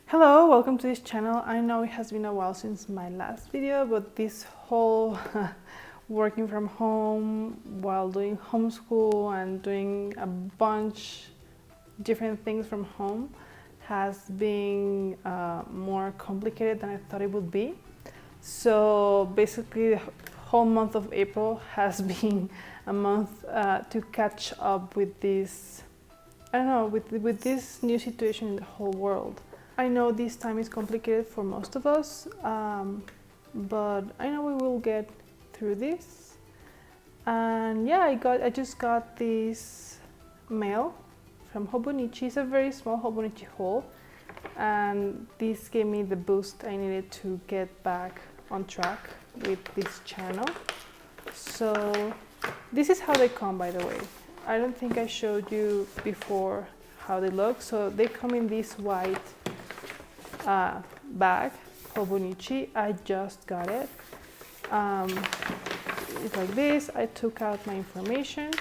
Hello, welcome to this channel. I know it has been a while since my last video, but this whole working from home while doing homeschool and doing a bunch different things from home has been more complicated than I thought it would be. So basically the whole month of April has been a month to catch up with this, I don't know, with this new situation in the whole world. I know this time is complicated for most of us, but I know we will get through this. And yeah, I just got this mail from Hobonichi. It's a very small Hobonichi haul, and this gave me the boost I needed to get back on track with this channel. So this is how they come, by the way. I don't think I showed you before how they look. So they come in this white bag, Hobonichi. I just got it. It's like this. I took out my information.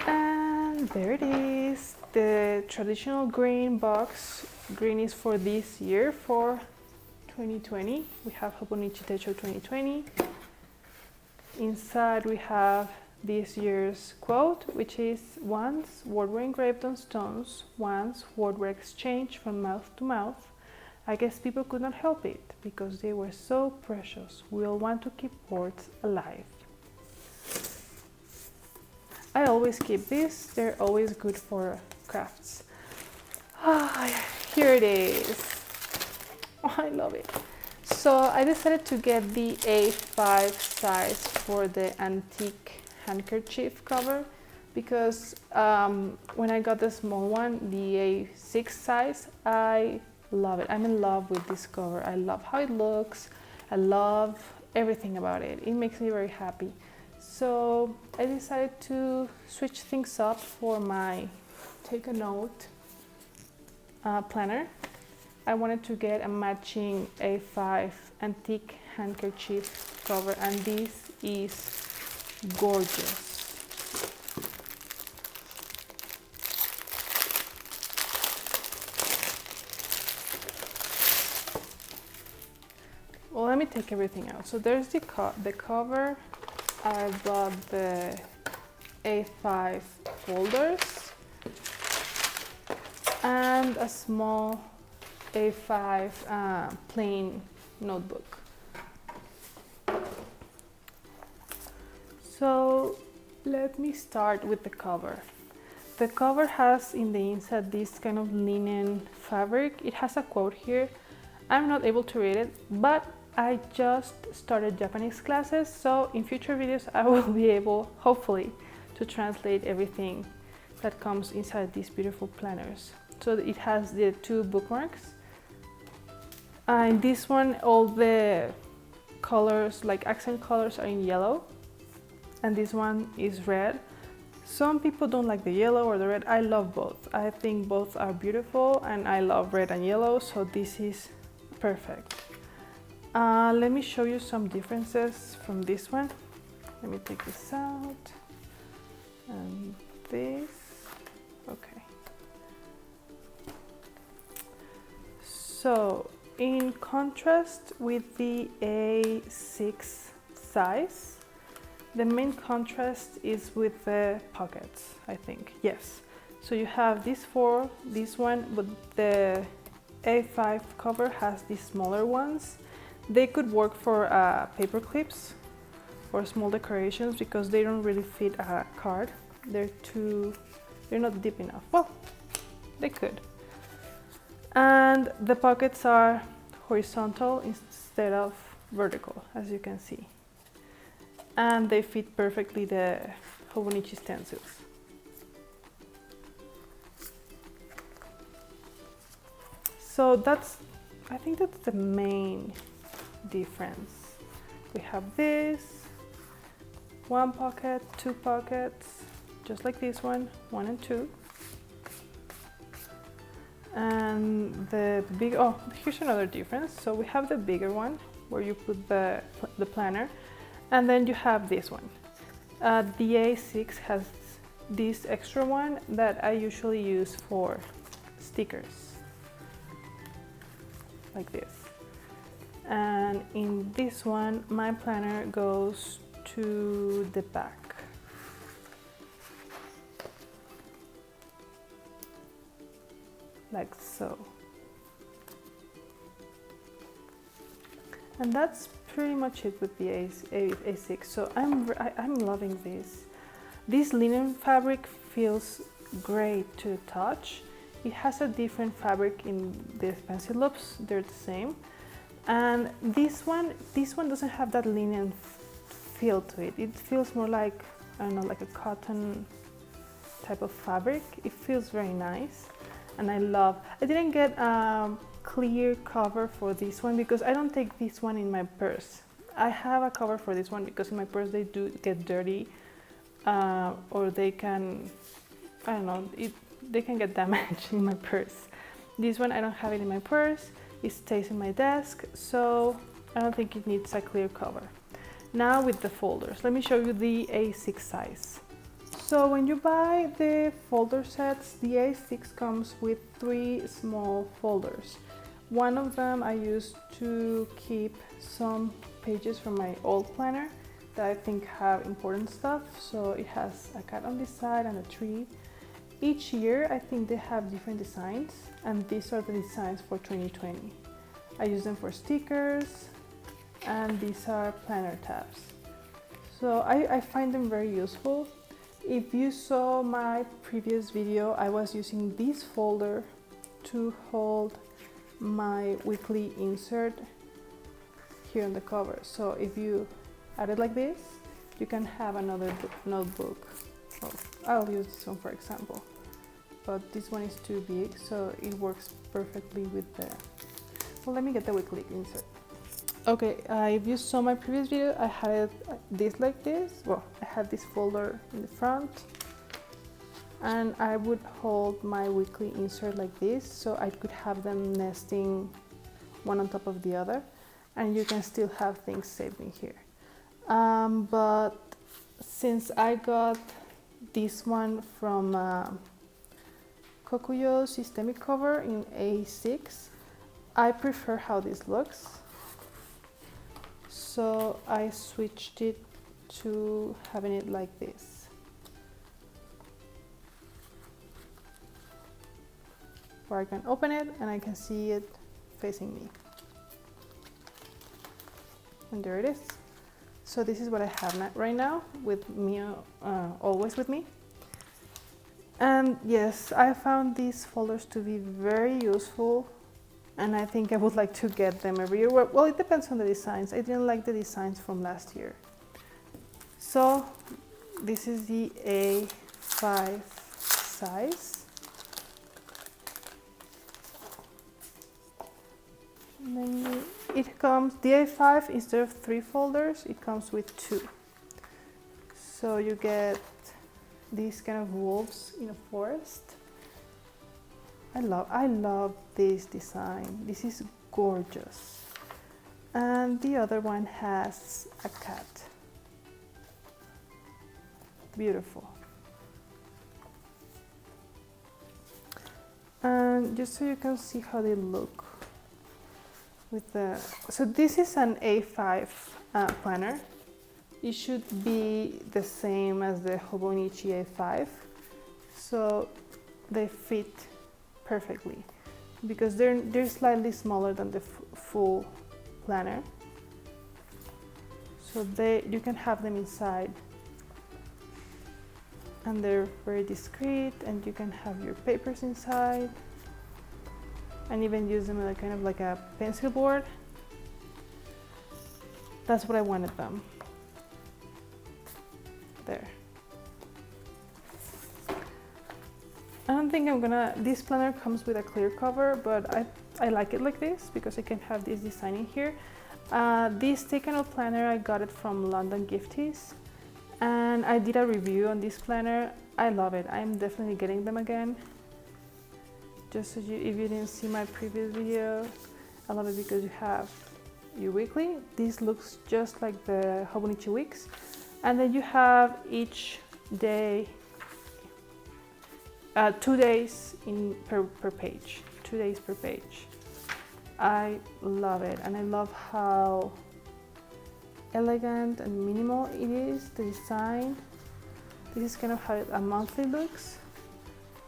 And there it is. The traditional green box. Green is for this year, for 2020. We have Hobonichi Techo 2020. Inside we have this year's quote, which is, "Once words were engraved on stones, once words were exchanged from mouth to mouth. I guess people could not help it, because they were so precious. We all want to keep words alive." I always keep these, they're always good for crafts. Here it is. Oh, I love it. So I decided to get the A5 size for the antique handkerchief cover, because when I got the small one, the A6 size, I love it. I'm in love with this cover. I love how it looks. I love everything about it. It makes me very happy. So I decided to switch things up for my take a note planner. I wanted to get a matching A5 antique handkerchief cover, and this is gorgeous. Well, let me take everything out. So there's the cover. I bought the A5 folders and a small A5 plain notebook. So let me start with the cover. The cover has in the inside this kind of linen fabric. It has a quote here. I'm not able to read it, but I just started Japanese classes, so in future videos I will be able, hopefully, to translate everything that comes inside these beautiful planners. So it has the two bookmarks. In this one, all the colors, like accent colors, are in yellow, and this one is red. Some people don't like the yellow or the red. I love both. I think both are beautiful, and I love red and yellow, so this is perfect. Let me show you some differences from this one. Let me take this out, and this, okay. So in contrast with the A6 size, the main contrast is with the pockets, I think. Yes. So you have this one, but the A5 cover has these smaller ones. They could work for paper clips or small decorations, because they don't really fit a card. They're not deep enough. Well, they could. And the pockets are horizontal instead of vertical, as you can see. And they fit perfectly the Hobonichi stencils. So I think that's the main difference. We have this, one pocket, two pockets, just like this one, 1 and 2. And the big, oh, here's another difference. So we have the bigger one where you put the planner, and then you have this one. The A6 has this extra one that I usually use for stickers, like this. And in this one, my planner goes to the back. Like so. And that's pretty much it with the A6. So I'm loving this. This linen fabric feels great to touch. It has a different fabric in the pencil loops, they're the same. And this one doesn't have that linen feel to it. It feels more like, I don't know, like a cotton type of fabric. It feels very nice. And I didn't get a clear cover for this one because I don't take this one in my purse. I have a cover for this one because in my purse they do get dirty, or they can, I don't know, they can get damaged in my purse. This one I don't have it in my purse, it stays in my desk, so I don't think it needs a clear cover. Now with the folders, let me show you the A6 size. So when you buy the folder sets, the A6 comes with 3 small folders. One of them I use to keep some pages from my old planner that I think have important stuff. So it has a cat on this side and a tree. Each year I think they have different designs, and these are the designs for 2020. I use them for stickers, and these are planner tabs. So I find them very useful. If you saw my previous video, I was using this folder to hold my weekly insert here on the cover. So if you add it like this, you can have another notebook. Oh, I'll use this one for example, but this one is too big, so it works perfectly with the... Well, let me get the weekly insert. Okay, if you saw my previous video, I had it this like this. Well, I had this folder in the front, and I would hold my weekly insert like this, so I could have them nesting one on top of the other, and you can still have things saved in here. But since I got this one from Kokuyo systemic cover in A6, I prefer how this looks. So I switched it to having it like this. Where I can open it and I can see it facing me. And there it is. So this is what I have right now with me, always with me. And yes, I found these folders to be very useful, and I think I would like to get them every year. Well, it depends on the designs. I didn't like the designs from last year. So this is the A5 size. And then it comes, the A5, instead of 3 folders, it comes with 2. So you get these kind of wolves in a forest. I love this design. This is gorgeous. And the other one has a cat. Beautiful. And just so you can see how they look with the, so this is an A5 planner. It should be the same as the Hobonichi A5. So they fit perfectly because they're slightly smaller than the full planner, so you can have them inside, and they're very discreet, and you can have your papers inside and even use them as kind of like a pencil board. That's what I wanted them. There. I don't think I'm gonna, this planner comes with a clear cover, but I like it like this because I can have this design in here. This Take a Note planner, I got it from London Gifties, and I did a review on this planner. I love it. I'm definitely getting them again. Just so if you didn't see my previous video, I love it because you have your weekly. This looks just like the Hobonichi weeks, And then you have each day, 2 days per page, 2 days per page. I love it, and I love how elegant and minimal it is, the design. This is kind of how a monthly looks.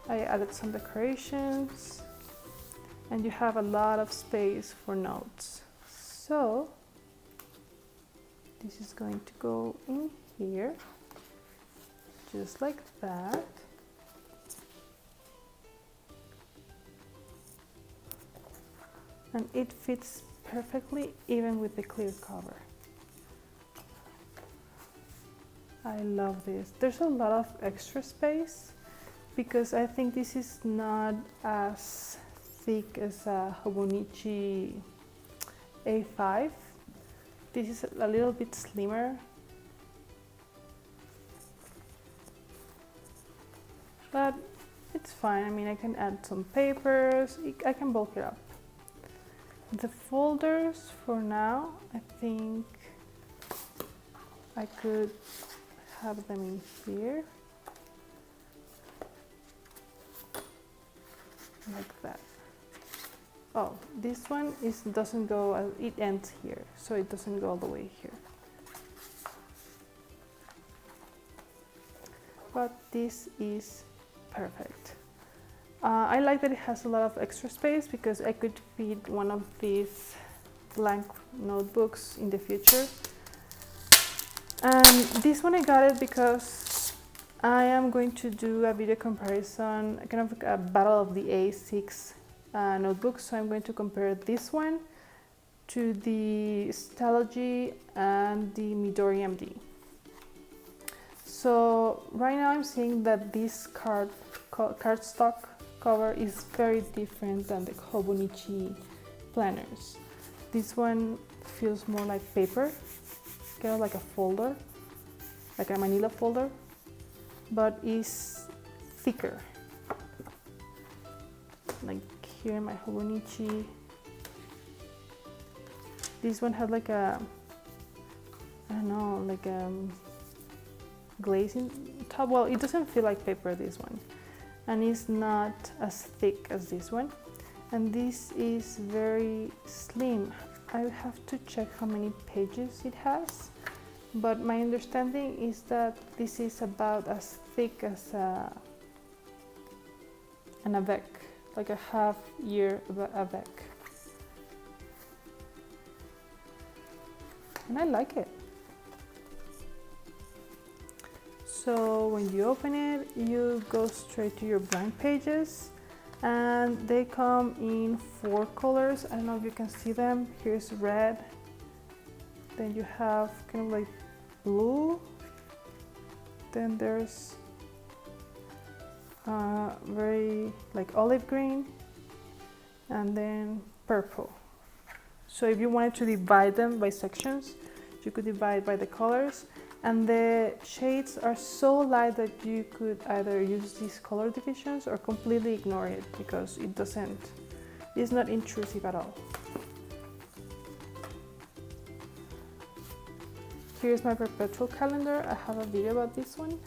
I added some decorations, and you have a lot of space for notes. So this is going to go in here, just like that. And it fits perfectly even with the clear cover. I love this. There's a lot of extra space because I think this is not as thick as a Hobonichi A5. This is a little bit slimmer. But it's fine. I mean, I can add some papers. I can bulk it up. The folders for now, I think I could have them in here, like that. Oh, this one doesn't go, it ends here, so it doesn't go all the way here. But this is perfect. I like that it has a lot of extra space because I could fit one of these blank notebooks in the future. And this one I got it because I am going to do a video comparison, kind of a battle of the A6 notebooks. So I'm going to compare this one to the Stylogy and the Midori MD. So right now I'm seeing that this cardstock cover is very different than the Hobonichi planners. This one feels more like paper, kind of like a folder, like a manila folder, but is thicker. Like here in my Hobonichi, this one had like a, I don't know, like a glazing top. Well, it doesn't feel like paper, this one, and it's not as thick as this one, and this is very slim. I have to check how many pages it has, but my understanding is that this is about as thick as an avec, like a half-year avec, and I like it. So when you open it, you go straight to your blank pages, and they come in 4 colors. I don't know if you can see them. Here's red, then you have kind of like blue, then there's very like olive green, and then purple. So if you wanted to divide them by sections, you could divide by the colors. And the shades are so light that you could either use these color divisions or completely ignore it because it's not intrusive at all. Here's my perpetual calendar. I have a video about this one.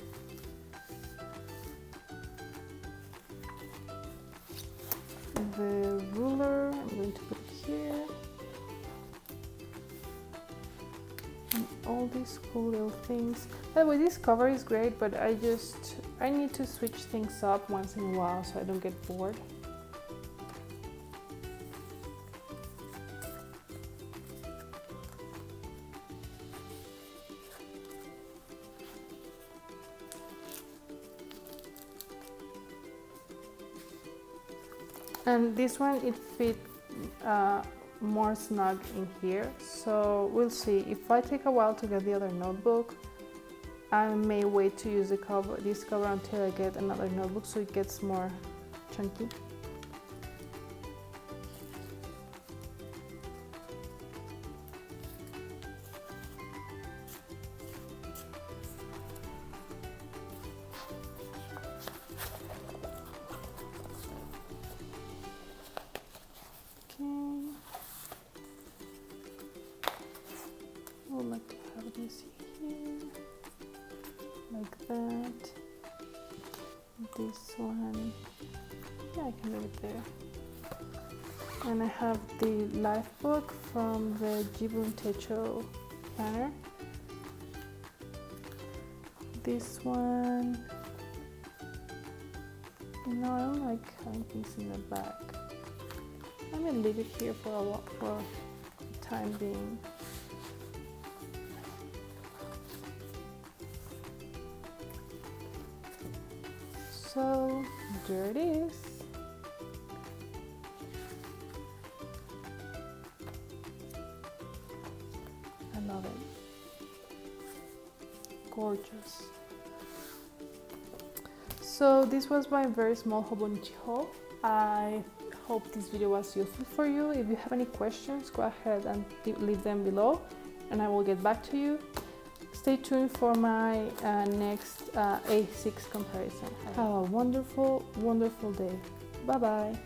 The ruler, I'm going to put it here. And all these cool little things. By the way, this cover is great, but I need to switch things up once in a while so I don't get bored. And this one, it fit more snug in here, so we'll see. If I take a while to get the other notebook, I may wait to use this cover until I get another notebook so it gets more chunky. I would like to have this here. like that. This one, yeah, I can leave it there. And I have the life book from the Jibun Techo planner. This one, you know, I don't like having things in the back. I'm gonna leave it here for a while, for the time being. So there it is. I love it. Gorgeous. So this was my very small Hobonichi haul. I hope this video was useful for you. If you have any questions, go ahead and leave them below and I will get back to you. Stay tuned for my next A6 comparison. Have a wonderful, wonderful day. Bye bye.